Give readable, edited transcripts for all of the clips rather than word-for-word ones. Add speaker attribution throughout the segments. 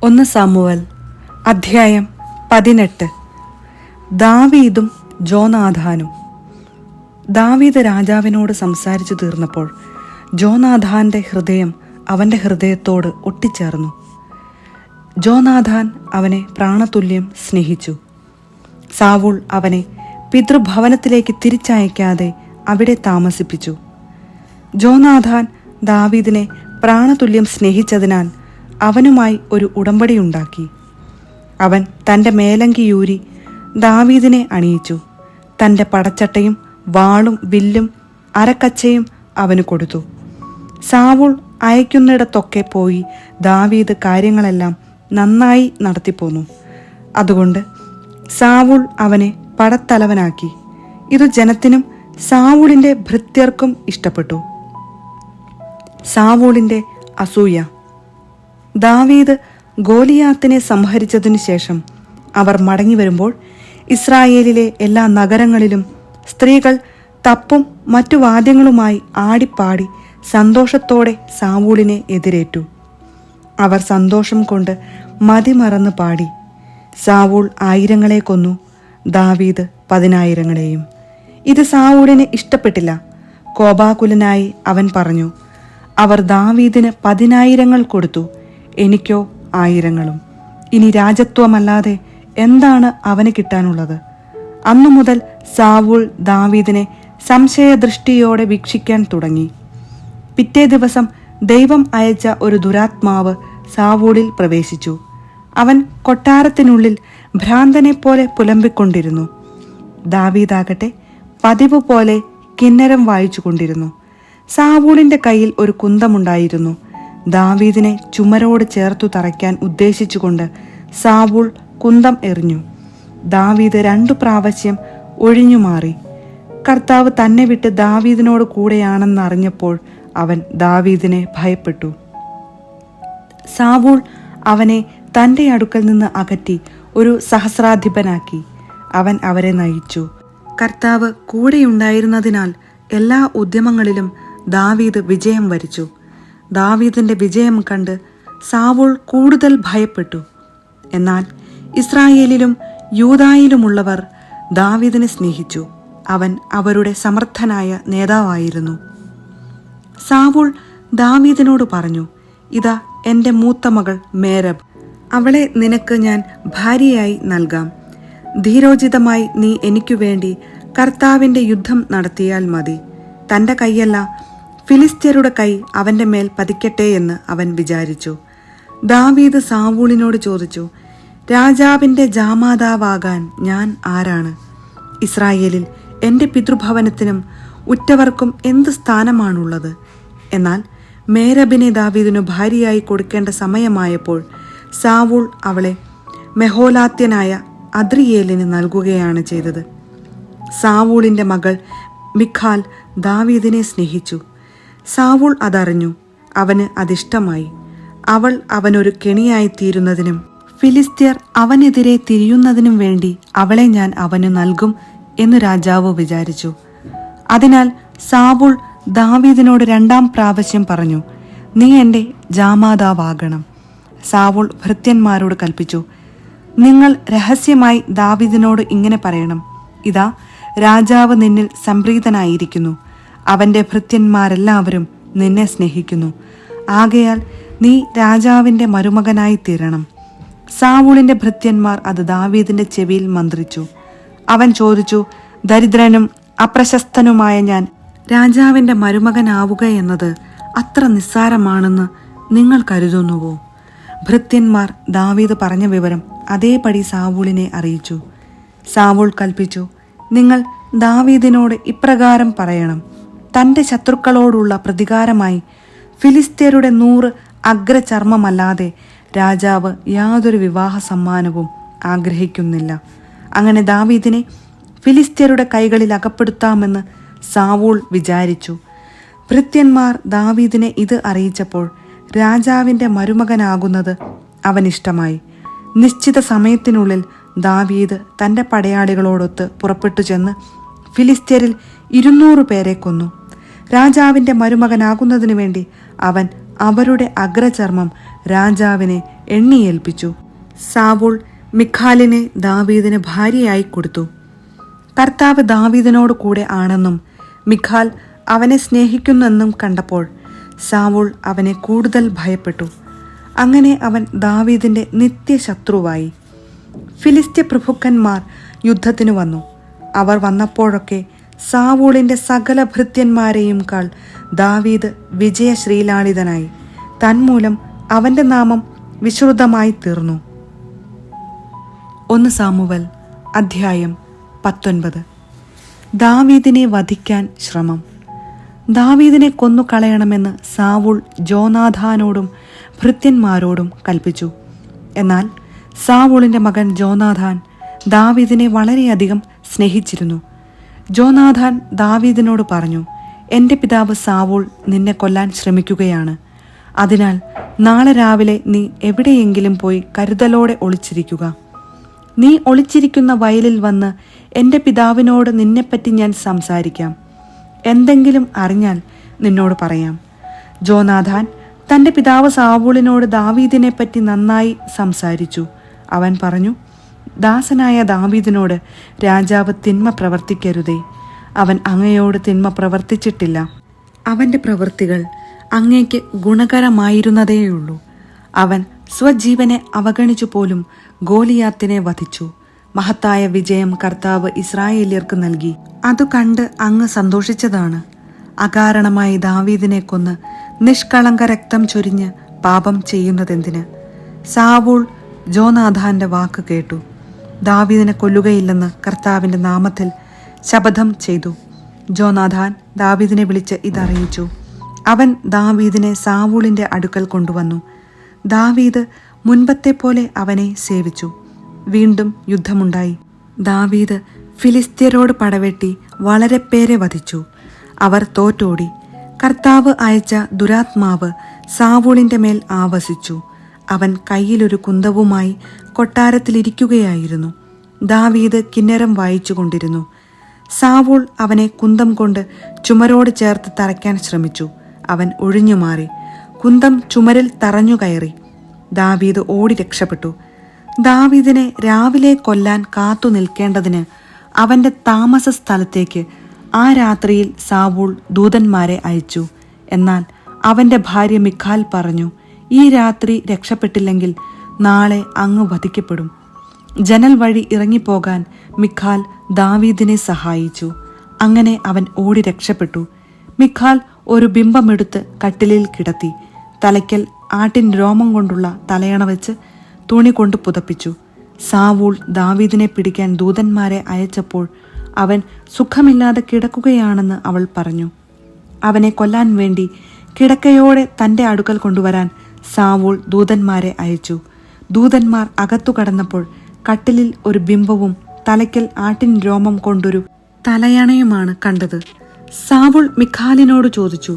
Speaker 1: 1 Samuel അധ്യായം 18. ദാവീദും ജോനാഥാനും. ദാവീദ് രാജാവിനോട് സംസാരിച്ചു തീർന്നപ്പോൾ ജോനാഥാന്റെ ഹൃദയം അവന്റെ ഹൃദയത്തോട് ഒട്ടിച്ചേർന്നു. ജോനാഥാൻ അവനെ പ്രാണതുല്യം സ്നേഹിച്ചു. സാവൂൾ അവനെ പിതൃഭവനത്തിലേക്ക് തിരിച്ചയക്കാതെ അവിടെ താമസിപ്പിച്ചു. ജോനാഥാൻ ദാവീദിനെ പ്രാണതുല്യം സ്നേഹിച്ചതിനാൽ അവനുമായി ഒരു ഉടമ്പടിയുണ്ടാക്കി. അവൻ തൻ്റെ മേലങ്കിയൂരി ദാവീദിനെ അണിയിച്ചു. തൻ്റെ പടച്ചട്ടയും വാളും വില്ലും അരക്കച്ചയും അവന് കൊടുത്തു. സാവൂൾ അയക്കുന്നിടത്തൊക്കെ പോയി ദാവീദ് കാര്യങ്ങളെല്ലാം നന്നായി നടത്തിപ്പോന്നു. അതുകൊണ്ട് സാവൂൾ അവനെ പടത്തലവനാക്കി. ഇത് ജനത്തിനും സാവൂളിൻ്റെ ഭൃത്യർക്കും ഇഷ്ടപ്പെട്ടു. സാവൂളിൻ്റെ അസൂയ. ദാവീദ് ഗോലിയാത്തിനെ സംഹരിച്ചതിനു ശേഷം അവർ മടങ്ങി വരുമ്പോൾ ഇസ്രായേലിലെ എല്ലാ നഗരങ്ങളിലും സ്ത്രീകൾ തപ്പും മറ്റു വാദ്യങ്ങളുമായി ആടിപ്പാടി സന്തോഷത്തോടെ സാവൂളിനെ എതിരേറ്റു. അവർ സന്തോഷം കൊണ്ട് മതിമറന്ന് പാടി. സാവൂൾ 1000 കൊന്നു, ദാവീദ് 10,000. ഇത് സാവൂളിന് ഇഷ്ടപ്പെട്ടില്ല. കോപാകുലനായി അവൻ പറഞ്ഞു, അവർ ദാവീദിന് 10,000 കൊടുത്തു, എനിക്കോ 1000. ഇനി രാജത്വമല്ലാതെ എന്താണ് അവന് കിട്ടാനുള്ളത്? അന്നു മുതൽ സാവൂൾ ദാവീദിനെ സംശയദൃഷ്ടിയോടെ വീക്ഷിക്കാൻ തുടങ്ങി. പിറ്റേ ദിവസം ദൈവം അയച്ച ഒരു ദുരാത്മാവ് സാവൂളിൽ പ്രവേശിച്ചു. അവൻ കൊട്ടാരത്തിനുള്ളിൽ ഭ്രാന്തനെ പോലെ പുലമ്പിക്കൊണ്ടിരുന്നു. ദാവീദാകട്ടെ പതിവ് പോലെ കിന്നരം വായിച്ചു കൊണ്ടിരുന്നു. സാവൂളിന്റെ കയ്യിൽ ഒരു കുന്തമുണ്ടായിരുന്നു. ദാവീദിനെ ചുമരോട് ചേർത്തു തറയ്ക്കാൻ ഉദ്ദേശിച്ചുകൊണ്ട് സാവൂൾ കുന്തം എറിഞ്ഞു. ദാവീദ് 2 പ്രാവശ്യം ഒഴിഞ്ഞു മാറി. കർത്താവ് തന്നെ വിട്ട് ദാവീദിനോട് കൂടെയാണെന്നറിഞ്ഞപ്പോൾ അവൻ ദാവീദിനെ ഭയപ്പെട്ടു. സാവൂൾ അവനെ തൻ്റെ അടുക്കൽ നിന്ന് അകറ്റി ഒരു സഹസ്രാധിപനാക്കി. അവൻ അവരെ നയിച്ചു. കർത്താവ് കൂടെയുണ്ടായിരുന്നതിനാൽ എല്ലാ ഉദ്യമങ്ങളിലും ദാവീദ് വിജയം വരിച്ചു. ദാവീദിന്റെ വിജയം കണ്ട് സാവൂൾ കൂടുതൽ ഭയപ്പെട്ടു. എന്നാൽ ഇസ്രായേലിലും യൂദായിലുമുള്ളവർ ദാവീദിനെ സ്നേഹിച്ചു. അവൻ അവരുടെ സമർത്ഥനായ നേതാവായിരുന്നു. സാവൂൾ ദാവീദിനോട് പറഞ്ഞു, ഇതാ എൻ്റെ മൂത്ത മകൾ മേരബ്, അവളെ നിനക്ക് ഞാൻ ഭാര്യയായി നൽകാം. ധീരോചിതമായി നീ എനിക്കു വേണ്ടി കർത്താവിൻ്റെ യുദ്ധം നടത്തിയാൽ മതി. തൻ്റെ കൈയല്ല, ഫിലിസ്ത്യരുടെ കൈ അവൻ്റെ മേൽ പതിക്കട്ടെ എന്ന് അവൻ വിചാരിച്ചു. ദാവീദ് സാവൂളിനോട് ചോദിച്ചു, രാജാവിൻ്റെ ജാമാതാവാകാൻ ഞാൻ ആരാണ്? ഇസ്രായേലിൽ എൻ്റെ പിതൃഭവനത്തിനും ഉറ്റവർക്കും എന്ത് സ്ഥാനമാണുള്ളത്? എന്നാൽ മേരബിനെ ദാവീദിനു ഭാര്യയായി കൊടുക്കേണ്ട സമയമായപ്പോൾ സാവൂൾ അവളെ മെഹോലാത്യനായ അദ്രിയേലിന് നൽകുകയാണ് ചെയ്തത്. സാവൂളിൻ്റെ മകൾ മിഖാൽ ദാവീദിനെ സ്നേഹിച്ചു. സാവൂൾ അതറിഞ്ഞു. അവന് അതിഷ്ടമായി. അവൾ അവനൊരു കെണിയായി തീരുന്നതിനും ഫിലിസ്ത്യർ അവനെതിരെ തിരിയുന്നതിനും വേണ്ടി അവളെ ഞാൻ അവന് നൽകും എന്ന് രാജാവ് വിചാരിച്ചു. അതിനാൽ സാവൂൾ ദാവീദിനോട് 2 പ്രാവശ്യം പറഞ്ഞു, നീ എൻ്റെ ജാമാതാവാകണം. സാവൂൾ ഭൃത്യന്മാരോട് കൽപ്പിച്ചു, നിങ്ങൾ രഹസ്യമായി ദാവീദിനോട് ഇങ്ങനെ പറയണം, ഇതാ രാജാവ് നിന്നിൽ സംപ്രീതനായിരിക്കുന്നു. അവൻ്റെ ഭൃത്യന്മാരെല്ലാവരും നിന്നെ സ്നേഹിക്കുന്നു. ആകയാൽ നീ രാജാവിൻ്റെ മരുമകനായി തീരണം. സാവൂളിൻ്റെ ഭൃത്യന്മാർ അത് ദാവീദിന്റെ ചെവിയിൽ മന്ത്രിച്ചു. അവൻ ചോദിച്ചു, ദരിദ്രനും അപ്രശസ്തനുമായ ഞാൻ രാജാവിൻ്റെ മരുമകനാവുക എന്നത് അത്ര നിസ്സാരമാണെന്ന് നിങ്ങൾ കരുതുന്നുവോ? ഭൃത്യന്മാർ ദാവീദ് പറഞ്ഞ വിവരം അതേപടി സാവൂളിനെ അറിയിച്ചു. സാവൂൾ കൽപ്പിച്ചു, നിങ്ങൾ ദാവീദിനോട് ഇപ്രകാരം പറയണം, തൻ്റെ ശത്രുക്കളോടുള്ള പ്രതികാരമായി ഫിലിസ്ത്യരുടെ 100 അഗ്രചർമ്മമല്ലാതെ രാജാവ് യാതൊരു വിവാഹ സമ്മാനവും ആഗ്രഹിക്കുന്നില്ല. അങ്ങനെ ദാവീദിനെ ഫിലിസ്ത്യരുടെ കൈകളിൽ അകപ്പെടുത്താമെന്ന് സാവൂൾ വിചാരിച്ചു. ഭൃത്യന്മാർ ദാവീദിനെ ഇത് അറിയിച്ചപ്പോൾ രാജാവിൻ്റെ മരുമകനാകുന്നത് അവനിഷ്ടമായി. നിശ്ചിത സമയത്തിനുള്ളിൽ ദാവീദ് തൻ്റെ പടയാളികളോടൊത്ത് പുറപ്പെട്ടു ചെന്ന് ഫിലിസ്ത്യരിൽ 200 പേരെ കൊന്നു. രാജാവിൻ്റെ മരുമകനാകുന്നതിനു വേണ്ടി അവൻ അവരുടെ അഗ്രചർമ്മം രാജാവിനെ എണ്ണിയേൽപ്പിച്ചു. സാവൂൾ മിഖാലിനെ ദാവീദിന് ഭാര്യയായി കൊടുത്തു. കർത്താവ് ദാവീദിനോട് കൂടെ ആണെന്നും മിഖാൽ അവനെ സ്നേഹിക്കുന്നെന്നും കണ്ടപ്പോൾ സാവൂൾ അവനെ കൂടുതൽ ഭയപ്പെട്ടു. അങ്ങനെ അവൻ ദാവീദിന്റെ നിത്യശത്രുവായി. ഫിലിസ്ത്യ പ്രഭുക്കന്മാർ യുദ്ധത്തിനു വന്നു. അവർ വന്നപ്പോഴൊക്കെ സാവൂളിന്റെ സകല ഭൃത്യന്മാരെയും കാൾ ദാവീദ് വിജയശ്രീലാളിതനായി. തന്മൂലം അവന്റെ നാമം വിശ്രുതമായി തീർന്നു. 1 സാമുവൽ അധ്യായം 19. ദാവീദിനെ വധിക്കാൻ ശ്രമം. ദാവീദിനെ കൊന്നുകളയണമെന്ന് സാവൂൾ ജോനാഥാനോടും ഭൃത്യന്മാരോടും കൽപ്പിച്ചു. എന്നാൽ സാവൂളിന്റെ മകൻ ജോനാഥാൻ ദാവീദിനെ വളരെയധികം സ്നേഹിച്ചിരുന്നു. ജോനാഥാൻ ദാവീദിനോട് പറഞ്ഞു, എൻ്റെ പിതാവ് സാവൂൾ നിന്നെ കൊല്ലാൻ ശ്രമിക്കുകയാണ്. അതിനാൽ നാളെ രാവിലെ നീ എവിടെയെങ്കിലും പോയി കരുതലോടെ ഒളിച്ചിരിക്കുക. നീ ഒളിച്ചിരിക്കുന്ന വയലിൽ വന്ന് എൻ്റെ പിതാവിനോട് നിന്നെപ്പറ്റി ഞാൻ സംസാരിക്കാം. എന്തെങ്കിലും അറിഞ്ഞാൽ നിന്നോട് പറയാം. ജോനാഥാൻ തൻ്റെ പിതാവ് സാവൂളിനോട് ദാവീദിനെപ്പറ്റി നന്നായി സംസാരിച്ചു. അവൻ പറഞ്ഞു, ദാസനായ ദാവീദിനോട് രാജാവ് തിന്മ പ്രവർത്തിക്കരുതേ. അവൻ അങ്ങയോട് തിന്മ പ്രവർത്തിച്ചിട്ടില്ല. അവൻ്റെ പ്രവൃത്തികൾ അങ്ങേക്ക് ഗുണകരമായിരുന്നതേയുള്ളൂ. അവൻ സ്വജീവനെ അവഗണിച്ചു പോലും ഗോലിയാത്തിനെ വധിച്ചു. മഹത്തായ വിജയം കർത്താവ് ഇസ്രായേല്യർക്ക് നൽകി. അതു കണ്ട് അങ്ങ് സന്തോഷിച്ചതാണ്. അകാരണമായി ദാവീദിനെ കൊന്ന് നിഷ്കളങ്ക രക്തം ചൊരിഞ്ഞ് പാപം ചെയ്യുന്നതെന്തിന്? സാവൂൾ ജോനാഥാന്റെ വാക്ക് കേട്ടു. ദാവീദിനെ കൊല്ലുകയില്ലെന്ന് കർത്താവിന്റെ നാമത്തിൽ ശപഥം ചെയ്തു. ജോനാഥാൻ ദാവീദിനെ വിളിച്ച് ഇതറിയിച്ചു. അവൻ ദാവീദിനെ സാവൂളിന്റെ അടുക്കൽ കൊണ്ടുവന്നു. ദാവീദ് മുൻപത്തെ പോലെ അവനെ സേവിച്ചു. വീണ്ടും യുദ്ധമുണ്ടായി. ദാവീദ് ഫിലിസ്ത്യരോട് പടവെട്ടി വളരെ പേരെ വധിച്ചു. അവർ തോറ്റോടി. കർത്താവ് അയച്ച ദുരാത്മാവ് സാവൂളിന്റെ മേൽ ആവസിച്ചു. അവൻ കയ്യിലൊരു കുന്തവുമായി കൊട്ടാരത്തിലിരിക്കുകയായിരുന്നു. ദാവീദ് കിന്നരം വായിച്ചു കൊണ്ടിരുന്നു. സാവൂൾ അവനെ കുന്തം കൊണ്ട് ചുമരോട് ചേർത്ത് തറയ്ക്കാൻ ശ്രമിച്ചു. അവൻ ഒഴിഞ്ഞുമാറി. കുന്തം ചുമരിൽ തറഞ്ഞു കയറി. ദാവീദ് ഓടി രക്ഷപ്പെട്ടു. ദാവീദിനെ രാവിലെ കൊല്ലാൻ കാത്തു നിൽക്കേണ്ടതിന് അവന്റെ താമസ സ്ഥലത്തേക്ക് ആ രാത്രിയിൽ സാവൂൾ ദൂതന്മാരെ അയച്ചു. എന്നാൽ അവന്റെ ഭാര്യ മിഖാൽ പറഞ്ഞു, ഈ രാത്രി രക്ഷപ്പെട്ടില്ലെങ്കിൽ നാളെ അങ്ങ് വധിക്കപ്പെടും. ജനൽ വഴി ഇറങ്ങിപ്പോകാൻ മിഖാൽ ദാവീദിനെ സഹായിച്ചു. അങ്ങനെ അവൻ ഓടി രക്ഷപ്പെട്ടു. മിഖാൽ ഒരു ബിംബമെടുത്ത് കട്ടിലിൽ കിടത്തി. തലയ്ക്കൽ ആട്ടിൻ രോമം കൊണ്ടുള്ള തലയണ വെച്ച് തുണി കൊണ്ട് പുതപ്പിച്ചു. സാവൂൾ ദാവീദിനെ പിടിക്കാൻ ദൂതന്മാരെ അയച്ചപ്പോൾ അവൻ സുഖമില്ലാതെ കിടക്കുകയാണെന്ന് അവൾ പറഞ്ഞു. അവനെ കൊല്ലാൻ വേണ്ടി കിടക്കയോടെ തൻ്റെ അടുക്കൽ കൊണ്ടുവരാൻ സാവൂൾ ദൂതന്മാരെ അയച്ചു. ദൂതന്മാർ അകത്തു കടന്നപ്പോൾ കട്ടിലിൽ ഒരു ബിംബവും തലയ്ക്കൽ ആട്ടിൻ രോമം കൊണ്ടൊരു തലയണയുമാണ് കണ്ടത്. സാവൂൾ മിഖാലിനോട് ചോദിച്ചു,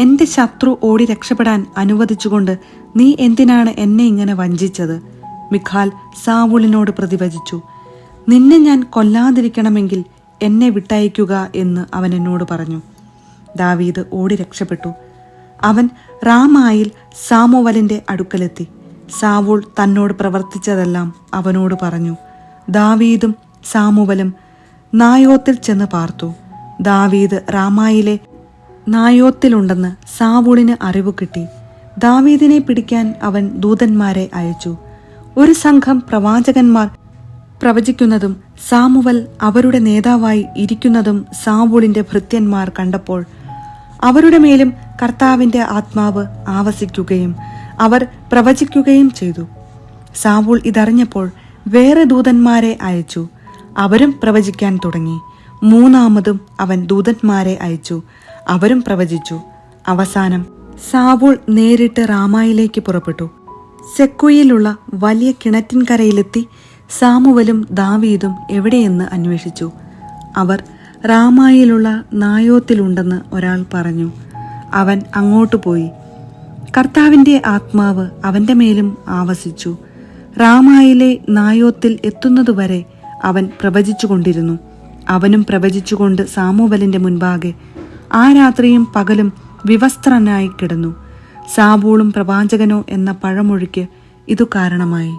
Speaker 1: എൻ്റെ ശത്രു ഓടി രക്ഷപ്പെടാൻ അനുവദിച്ചുകൊണ്ട് നീ എന്തിനാണ് എന്നെ ഇങ്ങനെ വഞ്ചിച്ചത്? മിഖാൽ സാവൂളിനോട് പ്രതിവചിച്ചു, നിന്നെ ഞാൻ കൊല്ലാതിരിക്കണമെങ്കിൽ എന്നെ വിട്ടയക്കുക എന്ന് അവൻ എന്നോട് പറഞ്ഞു. ദാവീദ് ഓടി രക്ഷപ്പെട്ടു. അവൻ റാമായിൽ സാമുവലിന്റെ അടുക്കലെത്തി. സാവൂൾ തന്നോട് പ്രവർത്തിച്ചതെല്ലാം അവനോട് പറഞ്ഞു. ദാവീദും സാമുവലും നായോത്തിൽ ചെന്ന് പാർത്തു. ദാവീദ് റാമായിലെ നായോത്തിലുണ്ടെന്ന് സാവൂളിന് അറിവ് കിട്ടി. ദാവീദിനെ പിടിക്കാൻ അവൻ ദൂതന്മാരെ അയച്ചു. ഒരു സംഘം പ്രവാചകന്മാർ പ്രവചിക്കുന്നതും സാമുവൽ അവരുടെ നേതാവായി ഇരിക്കുന്നതും സാവൂളിന്റെ ഭൃത്യന്മാർ കണ്ടപ്പോൾ അവരുടെ മേലും കർത്താവിന്റെ ആത്മാവ് ആവസിക്കുകയും അവർ പ്രവചിക്കുകയും ചെയ്തു. സാവൂൾ ഇതറിഞ്ഞപ്പോൾ വേറെ ദൂതന്മാരെ അയച്ചു. അവരും പ്രവചിക്കാൻ തുടങ്ങി. മൂന്നാമതും അവൻ ദൂതന്മാരെ അയച്ചു. അവരും പ്രവചിച്ചു. അവസാനം സാവൂൾ നേരിട്ട് റാമായിലേക്ക് പുറപ്പെട്ടു. സെക്കുയിലുള്ള വലിയ കിണറ്റിൻകരയിലെത്തി സാമുവലും ദാവീദും എവിടെയെന്ന് അന്വേഷിച്ചു. അവർ റാമായിലുള്ള നായോത്തിലുണ്ടെന്ന് ഒരാൾ പറഞ്ഞു. അവൻ അങ്ങോട്ടു പോയി. കർത്താവിന്റെ ആത്മാവ് അവന്റെ മേലും ആവസിച്ചു. റാമായിലെ നായോത്തിൽ എത്തുന്നതുവരെ അവൻ പ്രവചിച്ചുകൊണ്ടിരുന്നു. അവനും പ്രവചിച്ചുകൊണ്ട് സാമുവലിന്റെ മുൻപാകെ ആ രാത്രിയും പകലും വിവസ്ത്രനായി കിടന്നു. സാവൂളും പ്രവാചകനോ എന്ന പഴമൊഴിക്ക് ഇതു കാരണമായി.